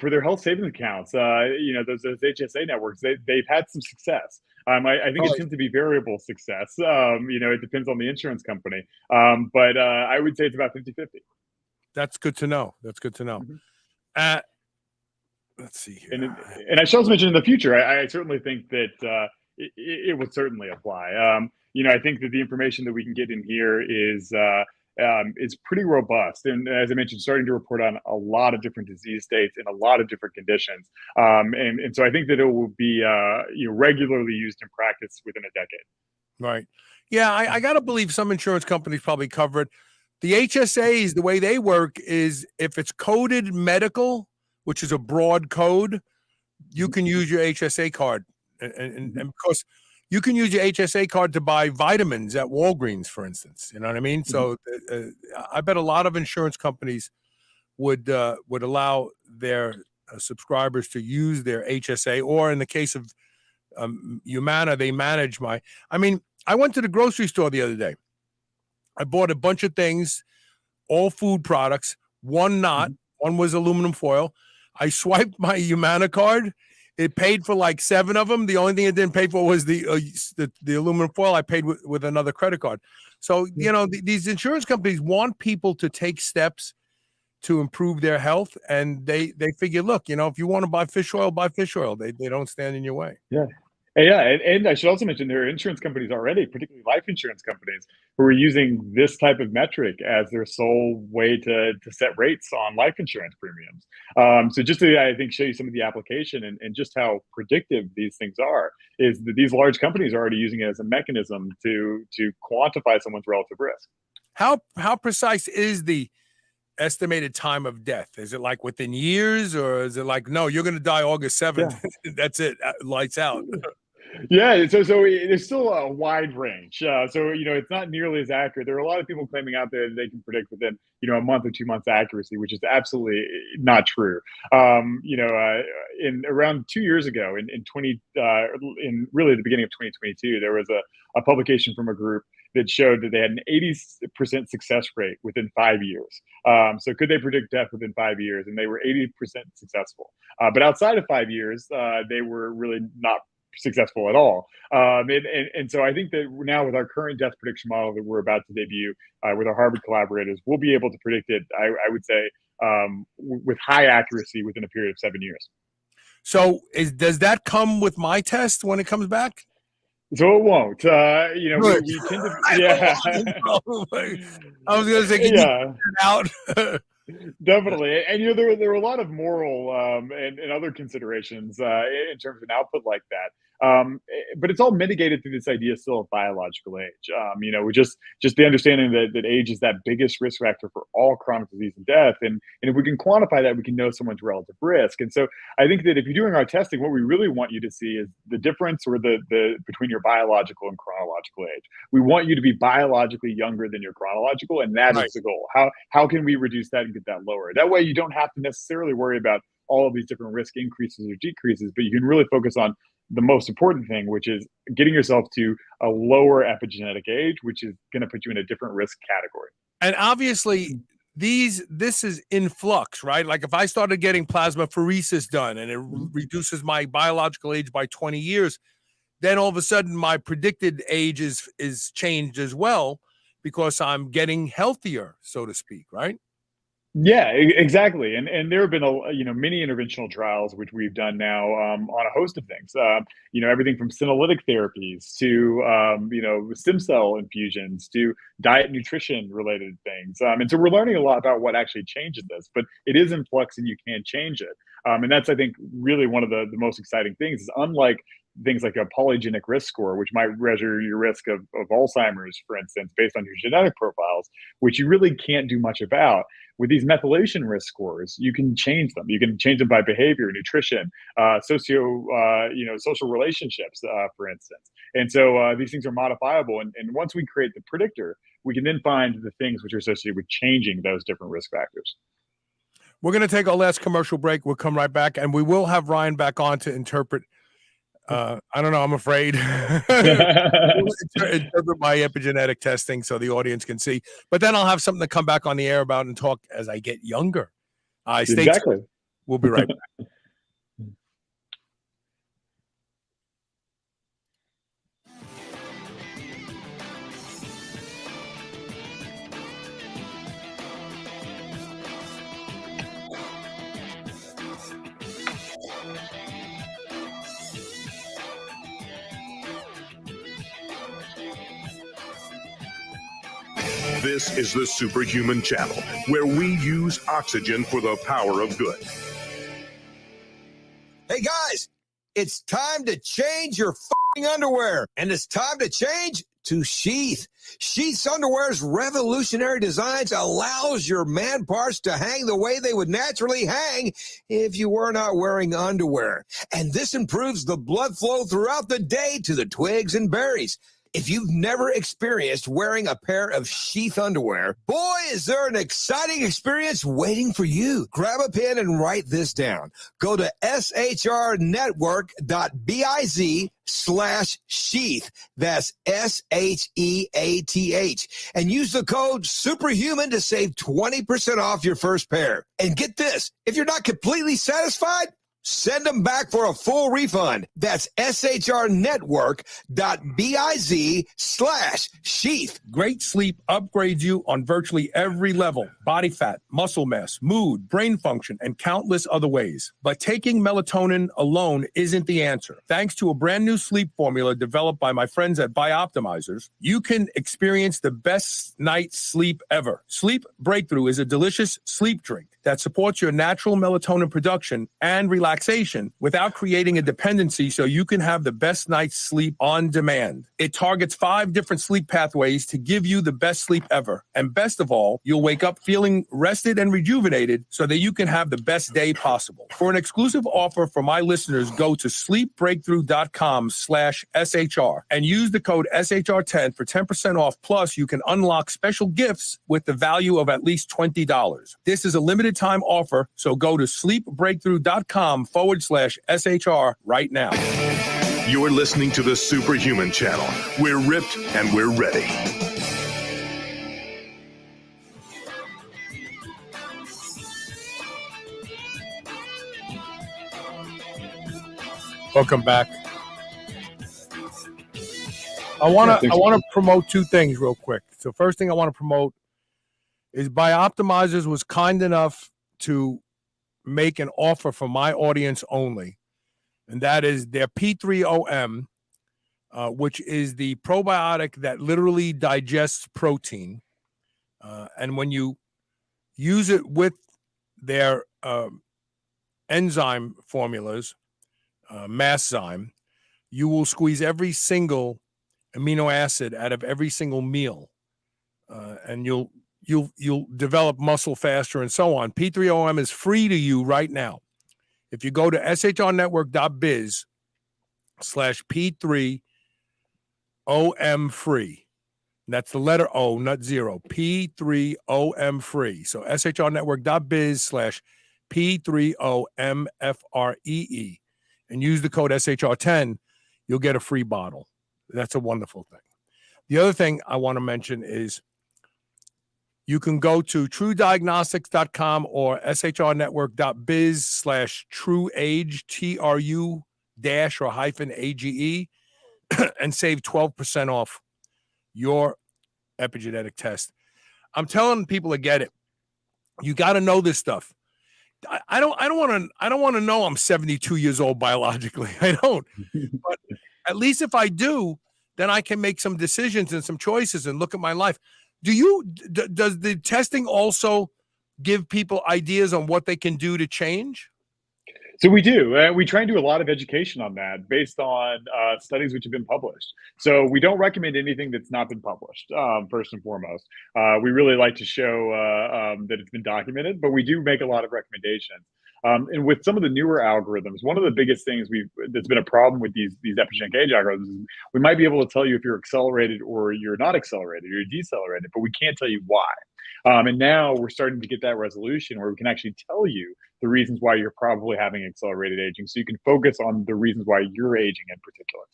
for their health savings accounts, those HSA networks, they've had some success. I think it tends to be variable success. It depends on the insurance company, but I would say it's about 50-50. That's good to know. Let's see here. And I should also mention in the future, I certainly think that it would certainly apply. I think that the information that we can get in here is pretty robust. And as I mentioned, starting to report on a lot of different disease states and a lot of different conditions. And so I think that it will be regularly used in practice within a decade. Right. Yeah, I got to believe some insurance companies probably cover it. The HSAs, the way they work is if it's coded medical, which is a broad code, you can use your HSA card. And because you can use your HSA card to buy vitamins at Walgreens, for instance. You know what I mean? So I bet a lot of insurance companies would allow their subscribers to use their HSA, or in the case of Humana, they manage I went to the grocery store the other day. I bought a bunch of things, all food products, one was aluminum foil. I swiped my Humana card. It paid for like 7 of them. The only thing it didn't pay for was the aluminum foil. I paid with another credit card. So, these insurance companies want people to take steps to improve their health. And they figure, look, if you want to buy fish oil, buy fish oil. They don't stand in your way. Yeah. Yeah, and I should also mention there are insurance companies already, particularly life insurance companies, who are using this type of metric as their sole way to set rates on life insurance premiums. So just to, I think, show you some of the application and just how predictive these things are, is that these large companies are already using it as a mechanism to quantify someone's relative risk. How precise is the estimated time of death? Is it like within years, or is it like, no, you're going to die August 7th? Yeah. That's it. Lights out. Yeah, so there's still a wide range. So it's not nearly as accurate. There are a lot of people claiming out there that they can predict within a month or 2 months accuracy, which is absolutely not true. In around 2 years ago, in really the beginning of 2022, there was a publication from a group that showed that they had an 80% success rate within 5 years. So could they predict death within 5 years? And they were 80% successful. But outside of 5 years, they were really not successful at all. And so I think that now with our current death prediction model that we're about to debut with our Harvard collaborators, we'll be able to predict it, I would say, with high accuracy within a period of 7 years. So does that come with my test when it comes back? So it won't. We tend to. Yeah. I was going to say, can you out? Definitely. And there were a lot of moral and other considerations in terms of an output like that. But it's all mitigated through this idea still of biological age. With just the understanding that age is that biggest risk factor for all chronic disease and death. And if we can quantify that, we can know someone's relative risk. And so I think that if you're doing our testing, what we really want you to see is the difference or the between your biological and chronological age. We want you to be biologically younger than your chronological, and that is the goal. How can we reduce that and get that lower? That way you don't have to necessarily worry about all of these different risk increases or decreases, but you can really focus on the most important thing, which is getting yourself to a lower epigenetic age, which is going to put you in a different risk category. And obviously, this is in flux, right? Like if I started getting plasmapheresis done and it reduces my biological age by 20 years, then all of a sudden my predicted age is changed as well because I'm getting healthier, so to speak, right? Yeah, exactly. And there have been many interventional trials which we've done now on a host of things. Everything from senolytic therapies to stem cell infusions to diet nutrition related things. And so we're learning a lot about what actually changes this, but it is in flux and you can change it. And that's, I think, really one of the most exciting things is unlike things like a polygenic risk score, which might measure your risk of Alzheimer's, for instance, based on your genetic profiles, which you really can't do much about. With these methylation risk scores, you can change them. You can change them by behavior, nutrition, social relationships, for instance. And so these things are modifiable. And once we create the predictor, we can then find the things which are associated with changing those different risk factors. We're going to take our last commercial break. We'll come right back, and we will have Ryan back on to interpret. I don't know. I'm afraid interpret my epigenetic testing so the audience can see. But then I'll have something to come back on the air about and talk as I get younger. Stay tuned. We'll be right back. This is the Superhuman Channel, where we use oxygen for the power of good. Hey guys, it's time to change your f***ing underwear, and it's time to change to Sheath. Sheath's underwear's revolutionary designs allows your man parts to hang the way they would naturally hang if you were not wearing underwear. And this improves the blood flow throughout the day to the twigs and berries. If you've never experienced wearing a pair of Sheath underwear, boy, is there an exciting experience waiting for you. Grab a pen and write this down. Go to shrnetwork.biz/sheath. That's SHEATH. And use the code SUPERHUMAN to save 20% off your first pair. And get this, if you're not completely satisfied, send them back for a full refund. That's shrnetwork.biz/sheath. Great sleep upgrades you on virtually every level: body fat, muscle mass, mood, brain function, and countless other ways. But taking melatonin alone isn't the answer. Thanks to a brand new sleep formula developed by my friends at Bioptimizers, you can experience the best night's sleep ever. Sleep Breakthrough is a delicious sleep drink that supports your natural melatonin production and relaxation without creating a dependency, so you can have the best night's sleep on demand. It targets 5 different sleep pathways to give you the best sleep ever. And best of all, you'll wake up feeling rested and rejuvenated so that you can have the best day possible. For an exclusive offer for my listeners, go to sleepbreakthrough.com/SHR and use the code SHR10 for 10% off. Plus, you can unlock special gifts with the value of at least $20. This is a limited time offer, so go to sleepbreakthrough.com/SHR right now. You're listening to the Superhuman Channel. We're ripped and we're ready. Welcome back. I want to promote 2 things real quick. So first thing I want to promote is Bioptimizers was kind enough to make an offer for my audience only, and that is their P3OM, which is the probiotic that literally digests protein. And when you use it with their enzyme formulas, Masszyme, you will squeeze every single amino acid out of every single meal, and you'll develop muscle faster and so on. P3OM is free to you right now. If you go to shrnetwork.biz/P3OM free, that's the letter O, not zero, P3OM free. So shrnetwork.biz/P3OMFREE, and use the code SHR10, you'll get a free bottle. That's a wonderful thing. The other thing I want to mention is you can go to truediagnostics.com or shrnetwork.biz/truage, TRU dash or hyphen AGE, and save 12% off your epigenetic test. I'm telling people to get it. You got to know this stuff. I don't want to know I'm 72 years old biologically. I don't. But at least if I do, then I can make some decisions and some choices and look at my life. Does the testing also give people ideas on what they can do to change? So we do. We try and do a lot of education on that based on studies which have been published. So we don't recommend anything that's not been published, first and foremost. We really like to show that it's been documented, but we do make a lot of recommendations. And with some of the newer algorithms, one of the biggest things that's been a problem with these epigenetic age algorithms is we might be able to tell you if you're accelerated or you're not accelerated or you're decelerated, but we can't tell you why. And now we're starting to get that resolution where we can actually tell you the reasons why you're probably having accelerated aging, so you can focus on the reasons why you're aging in particular.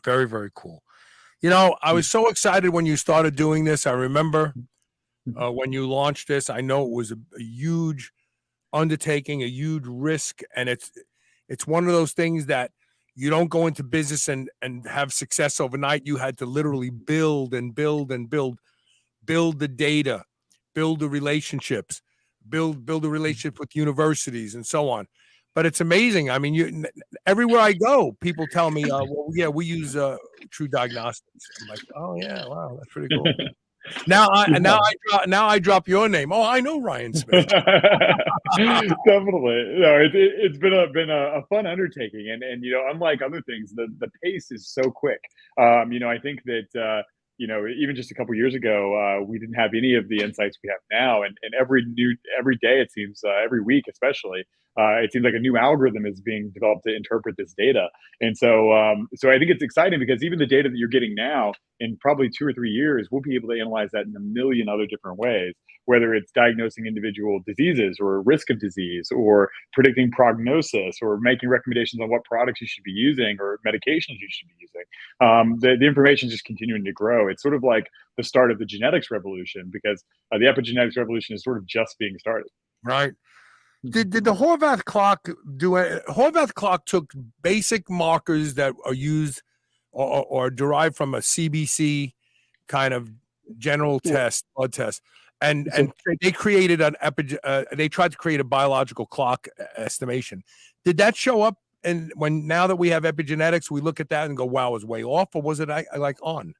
Very, very cool. You know, I was so excited when you started doing this. I remember when you launched this. I know it was a huge undertaking, a huge risk, and it's one of those things that you don't go into business and have success overnight. You had to literally build and build and build the data, build the relationships, build a relationship with universities and so on. But it's amazing. I mean, everywhere I go, people tell me, well, yeah, we use True Diagnostics. I'm like, oh yeah, wow, that's pretty cool. Now I drop your name. Oh, I know Ryan Smith. Definitely. No, it's been a fun undertaking, and you know, unlike other things, the pace is so quick. You know, I think that you know, even just a couple of years ago, we didn't have any of the insights we have now, and every day, it seems, every week especially, it seems like a new algorithm is being developed to interpret this data. And so I think it's exciting because even the data that you're getting now, in probably 2 or 3 years, we'll be able to analyze that in a million other different ways, whether it's diagnosing individual diseases or risk of disease, or predicting prognosis, or making recommendations on what products you should be using or medications you should be using. The information is just continuing to grow. It's sort of like the start of the genetics revolution, because the epigenetics revolution is sort of just being started. Right. Did the Horvath clock do it? Horvath clock took basic markers that are used or derived from a CBC kind of general test, blood test, and they created they tried to create a biological clock estimation. Did that show up? And now that we have epigenetics, we look at that and go, "Wow, it was way off," or was it like on?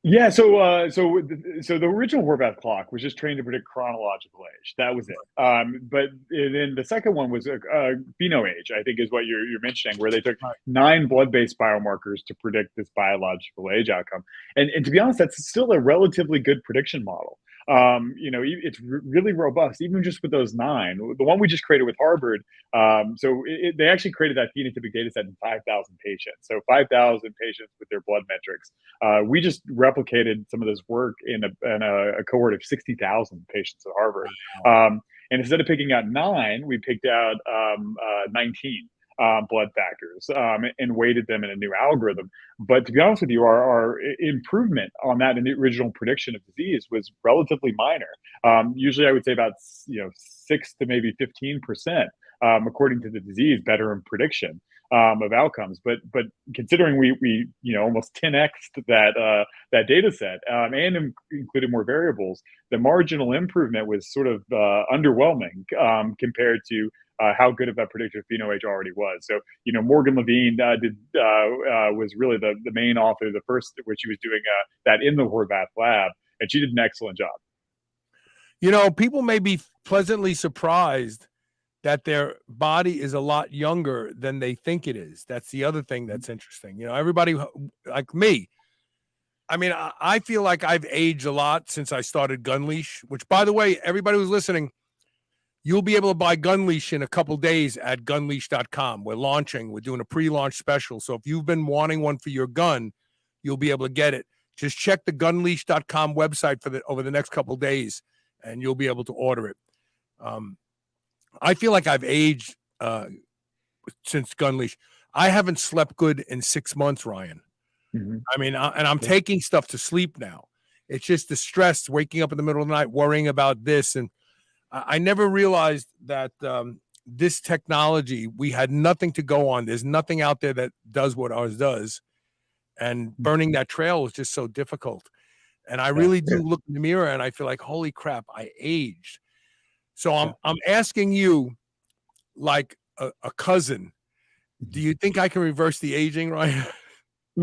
Yeah, so the original Horvath clock was just trained to predict chronological age. That was it. But then the second one was pheno age, I think, is what you're mentioning, where they took 9 blood-based biomarkers to predict this biological age outcome. And to be honest, that's still a relatively good prediction model. You know, it's really robust, even just with those 9. The one we just created with Harvard, they actually created that phenotypic data set in 5,000 patients. So 5,000 patients with their blood metrics. We just replicated some of this work in a cohort of 60,000 patients at Harvard. And instead of picking out 9, we picked out 19. Blood factors and weighted them in a new algorithm. But to be honest with you, our improvement on that original prediction of disease was relatively minor. Usually I would say about 6 to maybe 15%, according to the disease, better in prediction of outcomes. But considering we almost 10x'd that data set and included more variables, the marginal improvement was sort of underwhelming compared to how good of a predictor pheno age already was. So, Morgan Levine was really the main author, the first, where she was doing that in the Horvath lab, and she did an excellent job. People may be pleasantly surprised that their body is a lot younger than they think it is. That's the other thing that's interesting. Everybody like me, I mean, I feel like I've aged a lot since I started Gunleash, which, by the way, everybody who's listening, you'll be able to buy Gunleash in a couple days at gunleash.com. We're doing a pre-launch special. So if you've been wanting one for your gun, you'll be able to get it. Just check the gunleash.com website over the next couple days, and you'll be able to order it. I feel like I've aged since Gunleash. I haven't slept good in 6 months, Ryan. Mm-hmm. I mean, and I'm taking stuff to sleep now. It's just the stress, waking up in the middle of the night, worrying about this. And I never realized that this technology, we had nothing to go on. There's nothing out there that does what ours does. And burning that trail was just so difficult. And I really do look in the mirror and I feel like, holy crap, I aged. So I'm asking you, like a cousin, do you think I can reverse the aging, Ryan?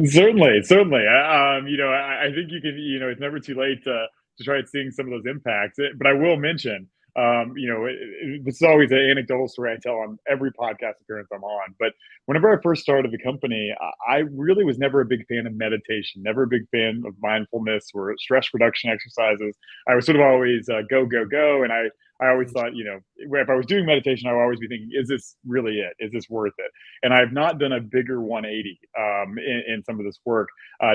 Certainly. I think you can. It's never too late to try seeing some of those impacts. But I will mention, this is always an anecdotal story I tell on every podcast appearance I'm on. But whenever I first started the company, I really was never a big fan of meditation, never a big fan of mindfulness or stress reduction exercises. I was sort of always go, go, go. And I always thought, if I was doing meditation, I would always be thinking, is this really it? Is this worth it? And I've not done a bigger 180 in some of this work,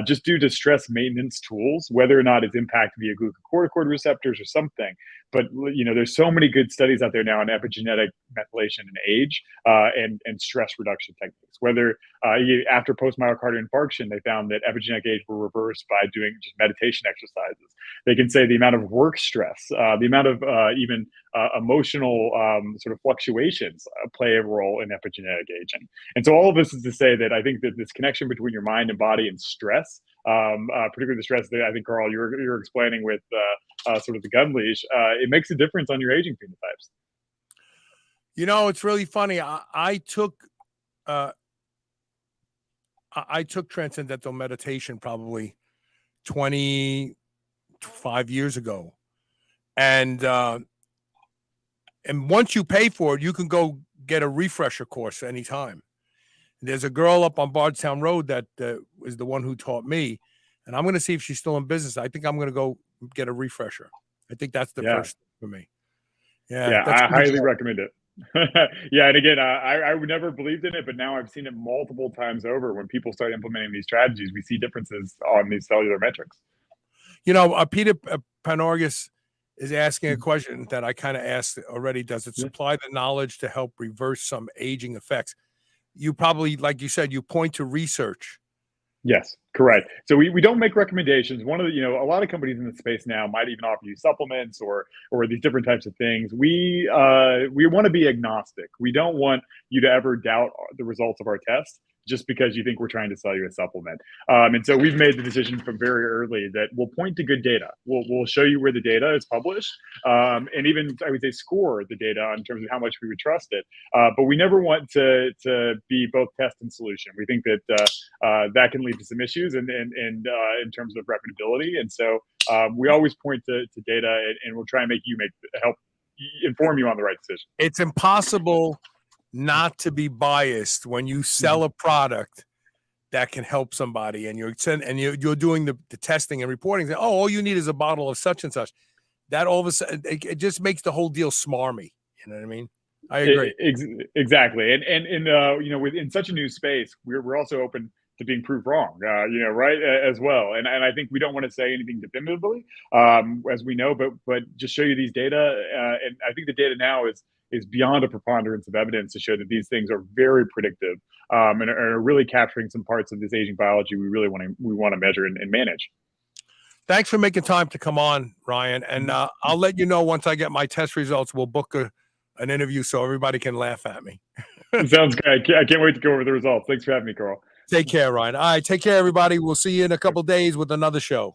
just due to stress maintenance tools, whether or not it's impacted via glucocorticoid receptors or something. But there's so many good studies out there now on epigenetic methylation and age and stress reduction techniques. Whether after post-myocardial infarction, they found that epigenetic age were reversed by doing just meditation exercises. They can say the amount of work stress, the amount of even emotional sort of fluctuations play a role in epigenetic aging. And so all of this is to say that I think that this connection between your mind and body and stress, particularly the stress that I think, Carl, you're explaining with sort of the Gunleash, it makes a difference on your aging phenotypes. It's really funny. I took transcendental meditation probably 25 years ago. And once you pay for it, you can go get a refresher course anytime. There's a girl up on Bardstown Road that is the one who taught me. And I'm going to see if she's still in business. I think I'm going to go get a refresher. I think that's the first for me. Yeah, I highly recommend it. And again, I would nenever believed in it, but now I've seen it multiple times over. When people start implementing these strategies, we see differences on these cellular metrics. Peter Panorgis is asking a question that I kind of asked already. Does it supply the knowledge to help reverse some aging effects? You probably, like you said, you point to research. Yes, correct. So we don't make recommendations. One of the, a lot of companies in the space now might even offer you supplements or these different types of things. We want to be agnostic. We don't want you to ever doubt the results of our tests just because you think we're trying to sell you a supplement. And so we've made the decision from very early that we'll point to good data. We'll show you where the data is published, and even, I would say, score the data in terms of how much we would trust it. But we never want to be both test and solution. We think that that can lead to some issues in terms of reputability. And so we always point to data, and we'll try and help inform you on the right decision. It's impossible not to be biased when you sell a product that can help somebody, and you're doing the testing and reporting. Say, all you need is a bottle of such and such. That all of a sudden it just makes the whole deal smarmy. You know what I mean? I agree. Exactly. And in such a new space, we're also open to being proved wrong, right, as well. And I think we don't want to say anything definitively, as we know, but just show you these data. And I think the data now is beyond a preponderance of evidence to show that these things are very predictive, and are really capturing some parts of this aging biology we really want to measure and manage. Thanks for making time to come on, Ryan. And I'll let you know once I get my test results. We'll book an interview so everybody can laugh at me. Sounds good. I can't wait to go over the results. Thanks for having me, Carl. Take care, Ryan. All right, take care, everybody. We'll see you in a couple days with another show.